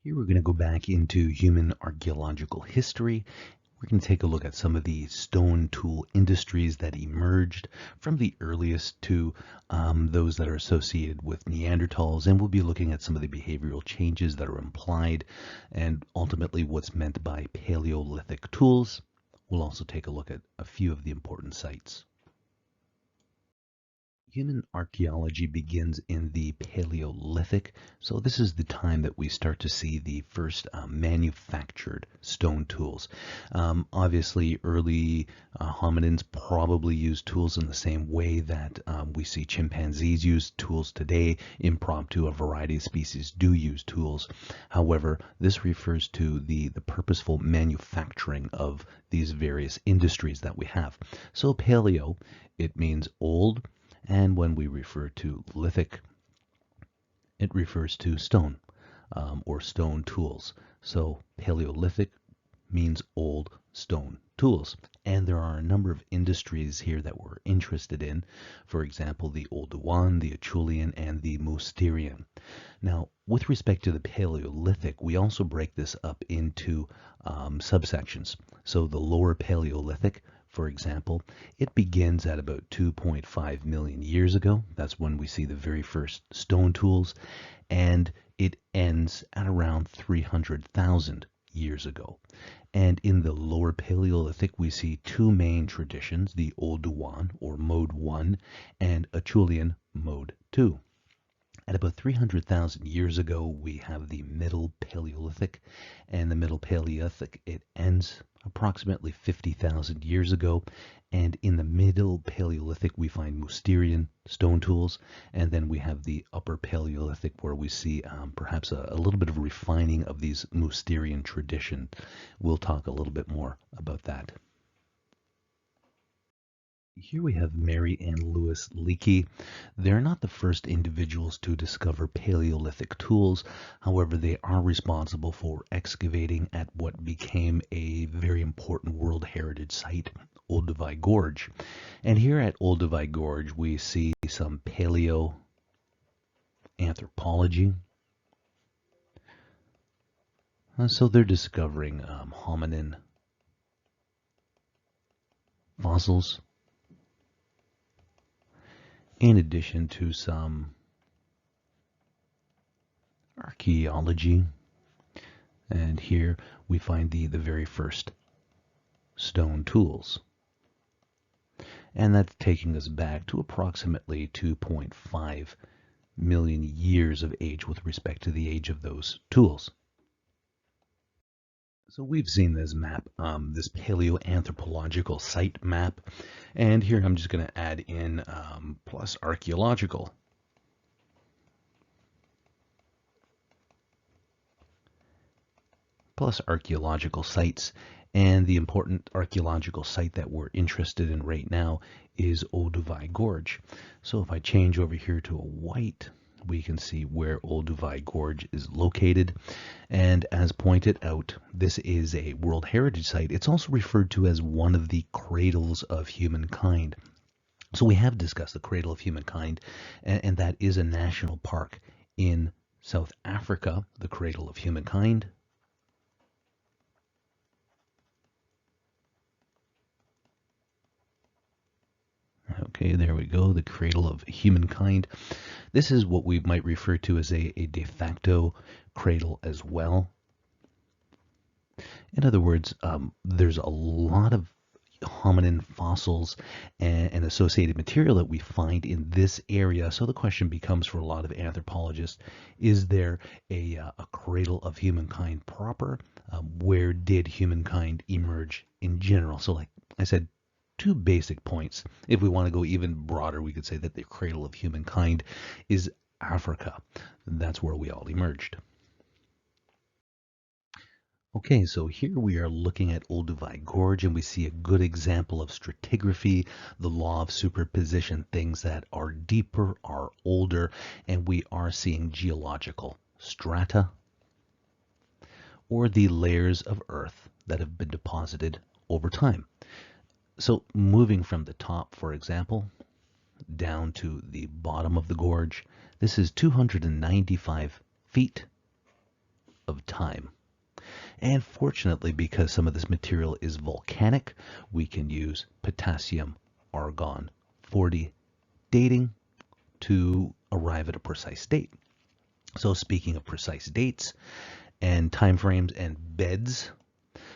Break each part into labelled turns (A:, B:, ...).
A: Here we're going to go back into human archaeological history. We're going to take a look at some of the stone tool industries that emerged from the earliest to those that are associated with Neanderthals, and we'll be looking at some of the behavioral changes that are implied and ultimately what's meant by Paleolithic tools. We'll also take a look at a few of the important sites. Human archaeology begins in the Paleolithic, so this is the time that we start to see the first manufactured stone tools. Obviously, early hominins probably used tools in the same way that we see chimpanzees use tools today. Impromptu, a variety of species do use tools. However, this refers to the purposeful manufacturing of these various industries that we have. So paleo, it means old. And when we refer to lithic, it refers to stone or stone tools. So Paleolithic means old stone tools. And there are a number of industries here that we're interested in. For example, the Oldowan, the Acheulian, and the Mousterian. Now, with respect to the Paleolithic, we also break this up into subsections. So the lower Paleolithic, for example, it begins at about 2.5 million years ago. That's when we see the very first stone tools, and it ends at around 300,000 years ago. And in the lower Paleolithic, we see two main traditions, the Oldowan, or Mode 1, and Acheulian, Mode 2. At about 300,000 years ago, we have the Middle Paleolithic, and the Middle Paleolithic, it ends approximately 50,000 years ago. And in the Middle Paleolithic, we find Mousterian stone tools, and then we have the Upper Paleolithic, where we see perhaps a little bit of refining of these Mousterian tradition. We'll talk a little bit more about that. Here we have Mary and Louis Leakey. They're not the first individuals to discover Paleolithic tools. However, they are responsible for excavating at what became a very important World Heritage Site, Olduvai Gorge. And here at Olduvai Gorge, we see some paleoanthropology. So they're discovering hominin fossils, in addition to some archaeology. And here we find the very first stone tools. And that's taking us back to approximately 2.5 million years of age with respect to the age of those tools. So we've seen this map, this paleoanthropological site map, and here I'm just going to add in plus archaeological. Plus archaeological sites, and the important archaeological site that we're interested in right now is Olduvai Gorge. So if I change over here to a white, we can see where Olduvai Gorge is located. And as pointed out, this is a World Heritage Site. It's also referred to as one of the cradles of humankind. So we have discussed the cradle of humankind, and that is a national park in South Africa, the cradle of humankind. Okay, there we go, the cradle of humankind. This is what we might refer to as a de facto cradle as well. In other words, there's a lot of hominin fossils and associated material that we find in this area. So the question becomes for a lot of anthropologists, is there a cradle of humankind proper? Where did humankind emerge in general? So like I said, two basic points. If we want to go even broader, we could say that the cradle of humankind is Africa. That's where we all emerged. Okay, so here we are looking at Olduvai Gorge, and we see a good example of stratigraphy, the law of superposition, things that are deeper, are older, and we are seeing geological strata, or the layers of earth that have been deposited over time. So moving from the top, for example, down to the bottom of the gorge, this is 295 feet of time. And fortunately, because some of this material is volcanic, we can use potassium argon 40 dating to arrive at a precise date. So speaking of precise dates and timeframes and beds,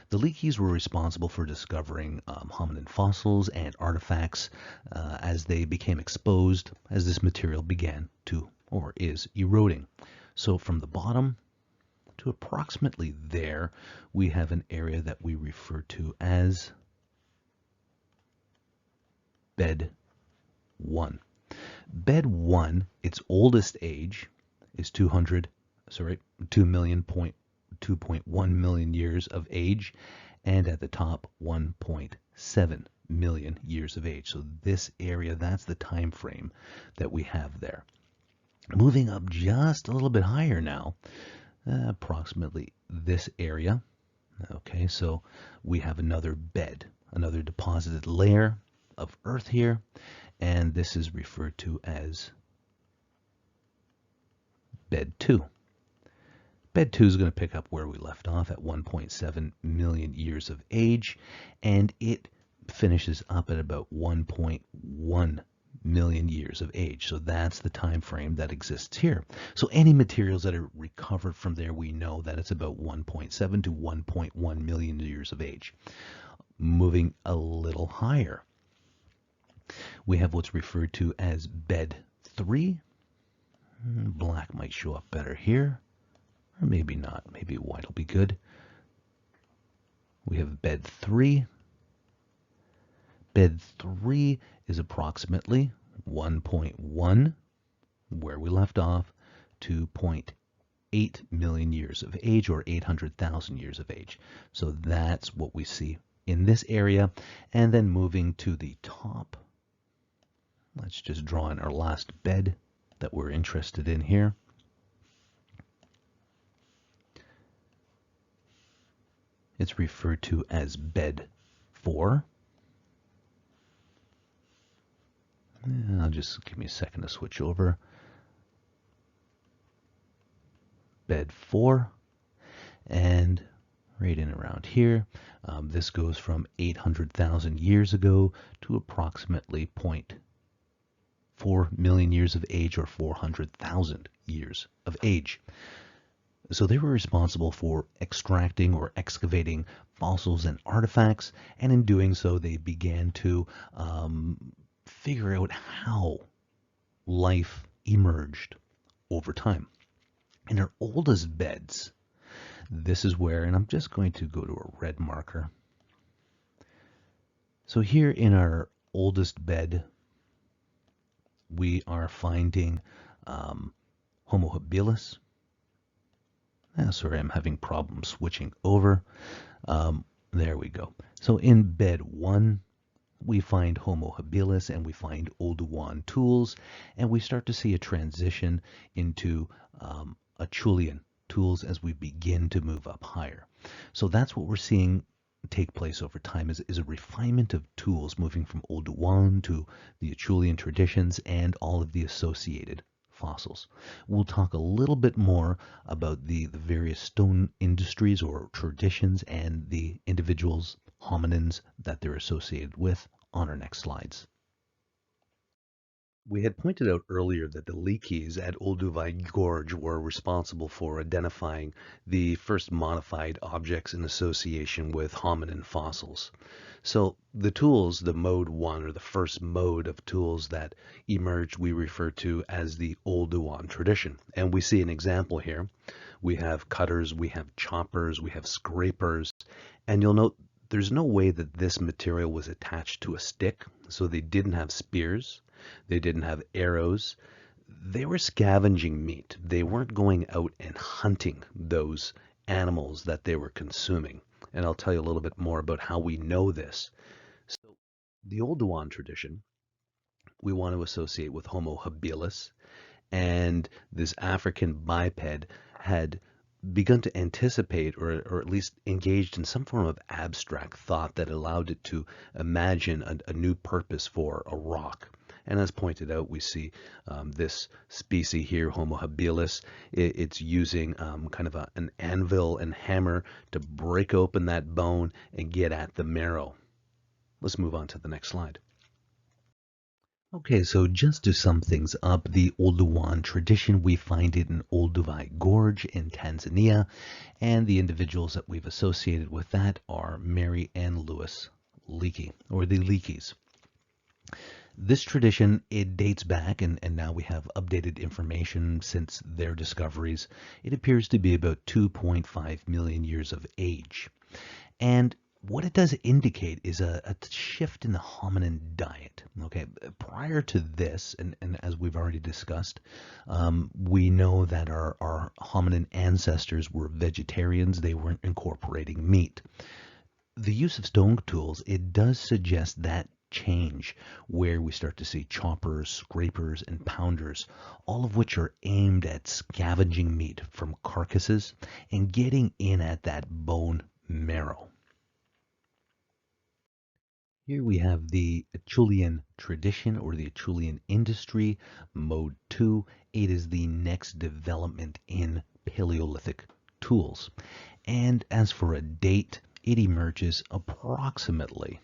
A: the Leakeys were responsible for discovering hominin fossils and artifacts as they became exposed as this material began to or is eroding. So from the bottom to approximately there, we have an area that we refer to as bed 1. Bed 1, its oldest age is 2.1 million years of age, and at the top 1.7 million years of age. So this area, that's the time frame that we have there. Moving up just a little bit higher now, approximately this area. Okay, so we have another bed, another deposited layer of earth here, and this is referred to as bed 2. Bed 2 is going to pick up where we left off at 1.7 million years of age, and it finishes up at about 1.1 million years of age. So that's the time frame that exists here. So any materials that are recovered from there, we know that it's about 1.7 to 1.1 million years of age. Moving a little higher, we have what's referred to as bed 3. Black might show up better here, or maybe not. Maybe white will be good. We have bed 3. Bed 3 is approximately 1.1, where we left off, to 0.8 million years of age, or 800,000 years of age. So that's what we see in this area. And then moving to the top, let's just draw in our last bed that we're interested in here. It's referred to as bed 4. I'll just give me a second to switch over. Bed 4, and right in around here, this goes from 800,000 years ago to approximately 0.4 million years of age, or 400,000 years of age. So they were responsible for extracting or excavating fossils and artifacts, and in doing so they began to figure out how life emerged over time. In our oldest beds, this is where, and I'm just going to go to a red marker. So here in our oldest bed, we are finding Homo habilis. Sorry, I'm having problems switching over. There we go. So in bed 1, we find Homo habilis and we find Oldowan tools, and we start to see a transition into Acheulian tools as we begin to move up higher. So that's what we're seeing take place over time, is a refinement of tools, moving from Oldowan to the Acheulian traditions and all of the associated fossils. We'll talk a little bit more about the various stone industries or traditions and the individuals, hominins, that they're associated with on our next slides. We had pointed out earlier that the Leakeys at Olduvai Gorge were responsible for identifying the first modified objects in association with hominin fossils. So the tools, the mode 1, or the first mode of tools that emerged, we refer to as the Oldowan tradition. And we see an example here. We have cutters, we have choppers, we have scrapers, and you'll note there's no way that this material was attached to a stick, so they didn't have spears. They didn't have arrows. They were scavenging meat. They weren't going out and hunting those animals that they were consuming. And I'll tell you a little bit more about how we know this. So the Oldowan tradition, we want to associate with Homo habilis, and this African biped had begun to anticipate, or at least engaged in some form of abstract thought that allowed it to imagine a new purpose for a rock. And as pointed out, we see this species here, Homo habilis. It's using kind of an anvil and hammer to break open that bone and get at the marrow. Let's move on to the next slide. Okay, so just to sum things up, the Oldowan tradition, we find it in Olduvai Gorge in Tanzania, and the individuals that we've associated with that are Mary and Louis Leakey, or the Leakeys. This tradition, it dates back, and now we have updated information since their discoveries. It appears to be about 2.5 million years of age. And what it does indicate is a shift in the hominin diet. Okay, prior to this, and as we've already discussed, we know that our hominin ancestors were vegetarians. They weren't incorporating meat. The use of stone tools, it does suggest that change where we start to see choppers, scrapers, and pounders, all of which are aimed at scavenging meat from carcasses and getting in at that bone marrow. Here we have the Acheulian Tradition, or the Acheulian Industry, Mode 2. It is the next development in Paleolithic tools. And as for a date, it emerges approximately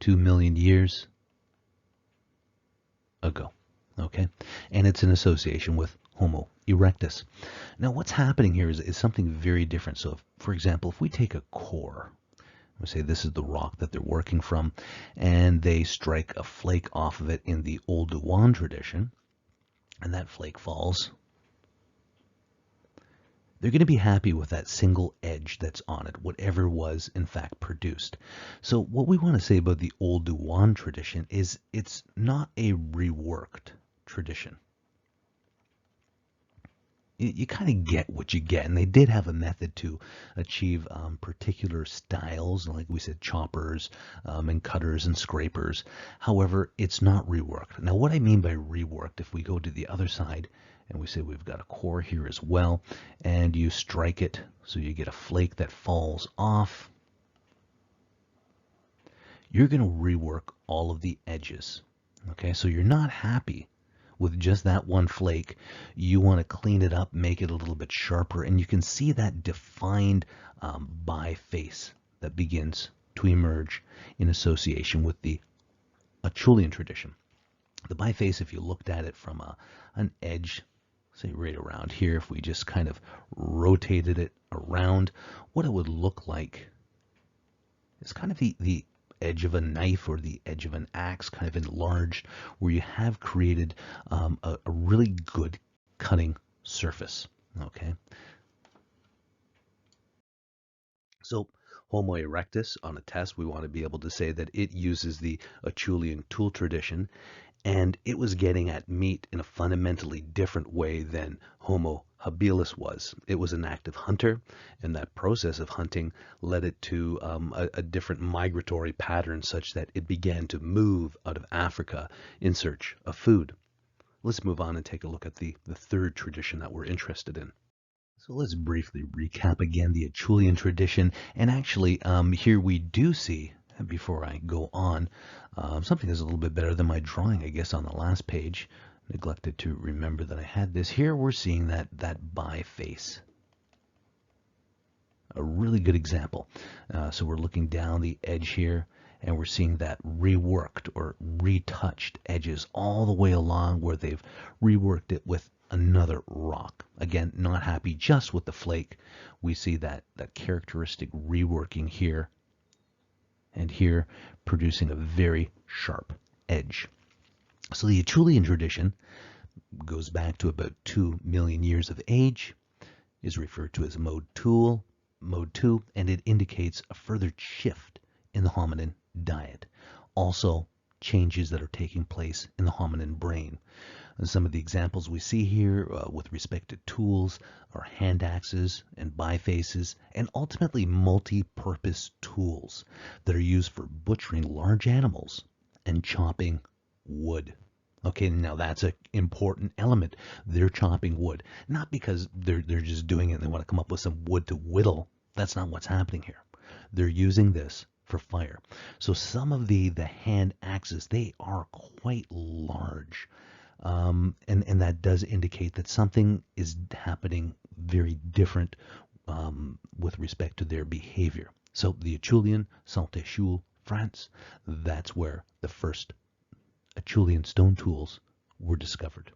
A: 2 million years ago. Okay, and it's in association with Homo erectus. Now, what's happening here is something very different. So, for example, if we take a core, we say this is the rock that they're working from, and they strike a flake off of it in the Oldowan tradition, and that flake falls. They're going to be happy with that single edge that's on it, whatever was in fact produced. So what we want to say about the Oldowan tradition is it's not a reworked tradition. You kind of get what you get, and they did have a method to achieve particular styles, like we said, choppers and cutters and scrapers. However, it's not reworked. Now, what I mean by reworked, if we go to the other side and we say we've got a core here as well, and you strike it so you get a flake that falls off, you're going to rework all of the edges. Okay, so you're not happy with just that one flake. You want to clean it up, make it a little bit sharper, and you can see that defined biface that begins to emerge in association with the Acheulian tradition. The biface, if you looked at it from an edge, say right around here, if we just kind of rotated it around, what it would look like is kind of the edge of a knife or the edge of an axe, kind of enlarged, where you have created a really good cutting surface. Okay. So Homo erectus, on a test, we want to be able to say that it uses the Acheulian tool tradition, and it was getting at meat in a fundamentally different way than Homo habilis was. It was an active hunter, and that process of hunting led it to a different migratory pattern such that it began to move out of Africa in search of food. Let's move on and take a look at the third tradition that we're interested in. So let's briefly recap again the Acheulian tradition, and actually here we do see, before I go on, something that's a little bit better than my drawing, I guess, on the last page. Neglected to remember that I had this. Here we're seeing that biface. A really good example. So we're looking down the edge here, and we're seeing that reworked or retouched edges all the way along where they've reworked it with another rock. Again, not happy just with the flake. We see that characteristic reworking here and here, producing a very sharp edge. So the Acheulian tradition goes back to about 2 million years of age, is referred to as mode 2, and it indicates a further shift in the hominin diet. Also, changes that are taking place in the hominin brain. And some of the examples we see here with respect to tools are hand axes and bifaces, and ultimately multi-purpose tools that are used for butchering large animals and chopping wood. Okay, now that's an important element. They're chopping wood, not because they're just doing it and they want to come up with some wood to whittle. That's not what's happening here. They're using this for fire. So some of the hand axes, they are quite large. And that does indicate that something is happening very different with respect to their behavior. So the Acheulian, Saint-Acheul, France, that's where the first Acheulian stone tools were discovered.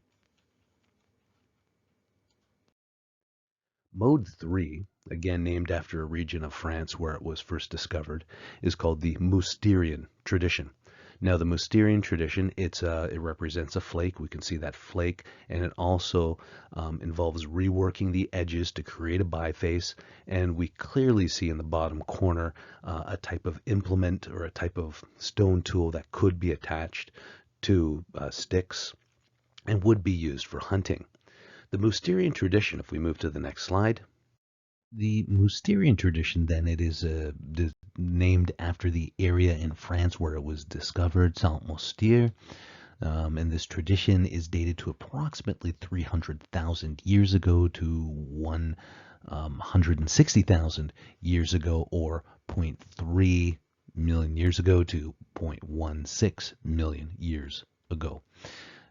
A: Mode 3, again named after a region of France where it was first discovered, is called the Mousterian tradition. Now, the Mousterian tradition, it represents a flake. We can see that flake, and it also involves reworking the edges to create a biface. And we clearly see in the bottom corner a type of implement or a type of stone tool that could be attached to sticks and would be used for hunting. The Mousterian tradition, if we move to the next slide. The Mousterian tradition, then, it is named after the area in France where it was discovered, Saint-Moustier. And this tradition is dated to approximately 300,000 years ago to 160,000 years ago, or 0.3 million years ago to 0.16 million years ago.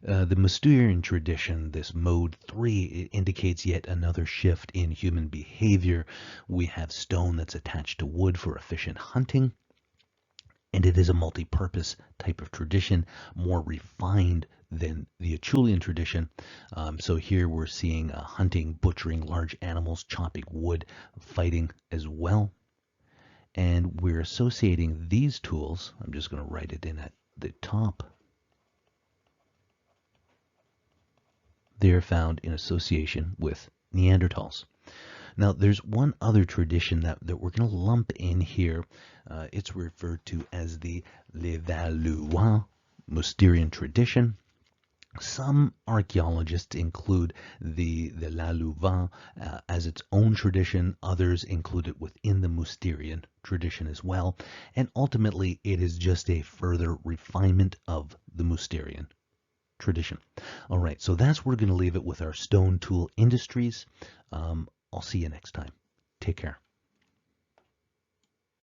A: The Mousterian tradition, this mode 3, it indicates yet another shift in human behavior. We have stone that's attached to wood for efficient hunting, and it is a multi-purpose type of tradition, more refined than the Acheulian tradition. So here we're seeing hunting, butchering large animals, chopping wood, fighting as well. And we're associating these tools, I'm just going to write it in at the top. They are found in association with Neanderthals. Now, there's one other tradition that we're going to lump in here. It's referred to as the Levallois Mousterian tradition. Some archaeologists include the Levallois as its own tradition. Others include it within the Mousterian tradition as well. And ultimately, it is just a further refinement of the Mousterian tradition. All right, so that's where we're going to leave it with our stone tool industries. I'll see you next time. Take care.